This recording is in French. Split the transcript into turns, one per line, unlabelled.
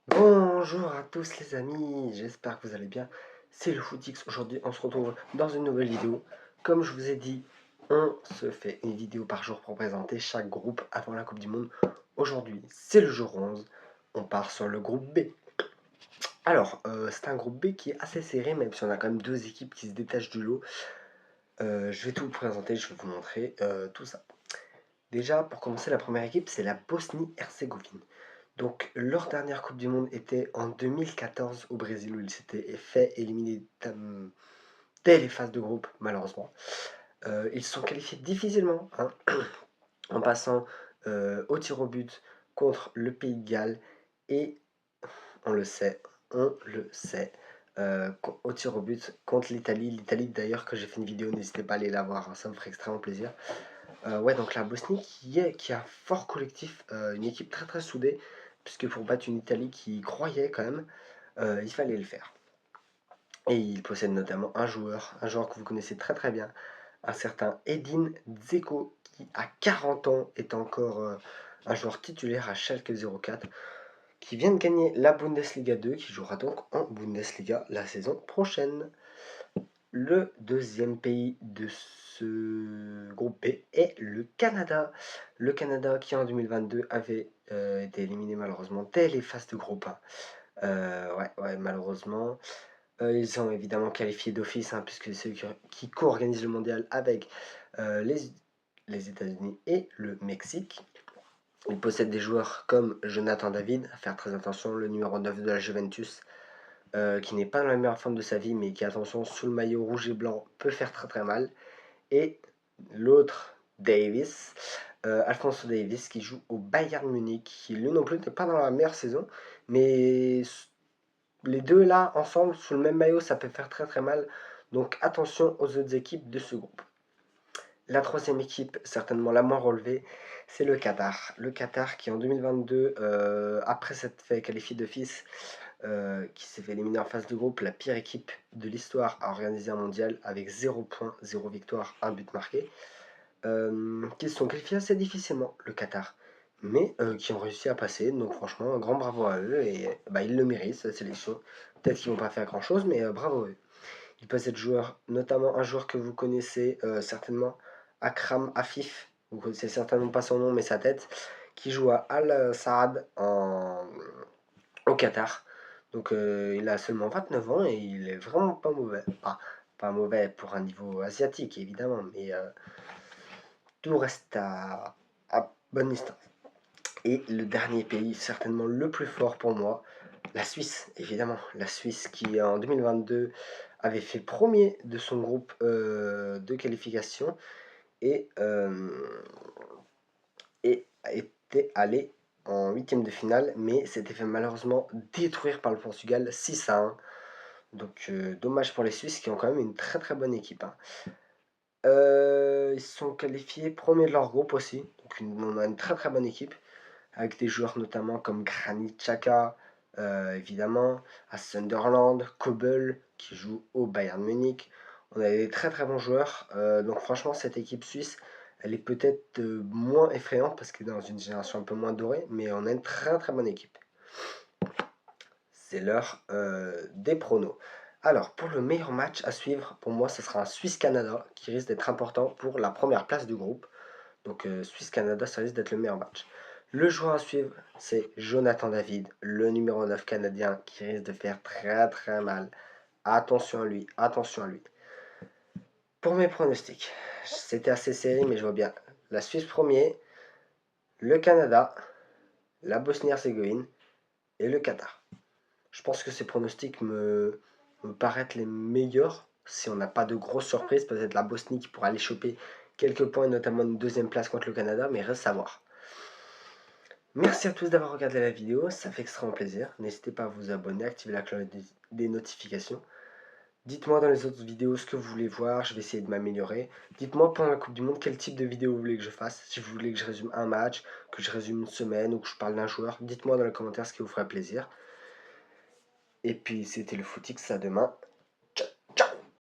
Bonjour à tous les amis, j'espère que vous allez bien. C'est le Footix. Aujourd'hui, on se retrouve dans une nouvelle vidéo. Comme je vous ai dit, on se fait une vidéo par jour pour présenter chaque groupe avant la Coupe du Monde. Aujourd'hui, c'est le jour 11. On part sur le groupe B. Alors, c'est un groupe B qui est assez serré, même si on a quand même deux équipes qui se détachent du lot. Je vais tout vous présenter, je vais vous montrer tout ça. Déjà, pour commencer, la première équipe, c'est la Bosnie-Herzégovine. Donc, leur dernière Coupe du Monde était en 2014 au Brésil, où ils s'étaient fait éliminer dès les phases de groupe, malheureusement. Ils se sont qualifiés difficilement, hein, en passant au tir au but contre le Pays de Galles et, on le sait, au tir au but contre l'Italie. L'Italie, d'ailleurs, que j'ai fait une vidéo, n'hésitez pas à aller la voir, hein, ça me ferait extrêmement plaisir. Ouais, donc la Bosnie qui a un fort collectif, une équipe très très soudée, puisque pour battre une Italie qui croyait quand même, il fallait le faire. Et il possède notamment un joueur que vous connaissez très très bien, un certain Edin Dzeko, qui à 40 ans est encore un joueur titulaire à Schalke 04, qui vient de gagner la Bundesliga 2, qui jouera donc en Bundesliga la saison prochaine. Le deuxième pays de ce groupe B est le Canada. Le Canada qui en 2022 avait été éliminé malheureusement dès les phases de groupe 1. Ouais, malheureusement. Ils ont évidemment qualifié d'office, hein, puisque c'est eux qui co-organisent le mondial avec les États-Unis et le Mexique. Ils possèdent des joueurs comme Jonathan David, à faire très attention, le numéro 9 de la Juventus, qui n'est pas dans la meilleure forme de sa vie, mais qui, attention, sous le maillot rouge et blanc, peut faire très très mal. Et l'autre, Davis, Alphonso Davis, qui joue au Bayern Munich, qui lui non plus n'est pas dans la meilleure saison, mais les deux là, ensemble, sous le même maillot, ça peut faire très très mal. Donc attention aux autres équipes de ce groupe. La troisième équipe, certainement la moins relevée, c'est le Qatar. Le Qatar qui en 2022, après s'être fait qualifier d'office, qui s'est fait éliminer en phase de groupe, la pire équipe de l'histoire à organiser un mondial avec 0 points, 0 victoire, 1 but marqué, qui se sont qualifiés assez difficilement, le Qatar, mais qui ont réussi à passer. Donc franchement, un grand bravo à eux et bah, ils le méritent, cette sélection. Peut-être qu'ils vont pas faire grand-chose, mais bravo à eux. Ils possèdent joueurs, notamment un joueur que vous connaissez certainement, Akram Afif. Vous connaissez certainement pas son nom, mais sa tête, qui joue à Al Saad au Qatar. Donc il a seulement 29 ans et il est vraiment pas mauvais. Pas mauvais pour un niveau asiatique, évidemment, mais tout reste à bonne distance. Et le dernier pays, certainement le plus fort pour moi, la Suisse, évidemment. La Suisse qui, en 2022, avait fait premier de son groupe de qualification et, était allé en huitième de finale, mais s'était fait malheureusement détruire par le Portugal 6-1. Donc dommage pour les Suisses qui ont quand même une très très bonne équipe, hein. Ils sont qualifiés premiers de leur groupe aussi, donc on a une très très bonne équipe avec des joueurs notamment comme Granit Xhaka, évidemment, à Sunderland, Kobel qui joue au Bayern Munich. On a des très très bons joueurs, donc franchement cette équipe suisse, elle est peut-être moins effrayante parce qu'elle est dans une génération un peu moins dorée, mais on a une très très bonne équipe. C'est l'heure des pronos. Alors, pour le meilleur match à suivre, pour moi, ce sera un Suisse-Canada qui risque d'être important pour la première place du groupe. Donc, Suisse-Canada, ça risque d'être le meilleur match. Le joueur à suivre, c'est Jonathan David, le numéro 9 canadien, qui risque de faire très très mal. Attention à lui, attention à lui. Pour mes pronostics, c'était assez serré, mais je vois bien la Suisse premier, le Canada, la Bosnie-Herzégovine et le Qatar. Je pense que ces pronostics me paraissent les meilleurs. Si on n'a pas de grosses surprises, peut-être la Bosnie qui pourra aller choper quelques points, notamment une deuxième place contre le Canada, mais reste à voir. Merci à tous d'avoir regardé la vidéo, ça fait extrêmement plaisir. N'hésitez pas à vous abonner, activer la cloche des notifications. Dites-moi dans les autres vidéos ce que vous voulez voir, je vais essayer de m'améliorer. Dites-moi pendant la Coupe du Monde quel type de vidéo vous voulez que je fasse. Si vous voulez que je résume un match, que je résume une semaine ou que je parle d'un joueur, dites-moi dans les commentaires ce qui vous ferait plaisir. Et puis c'était le Footix, à demain.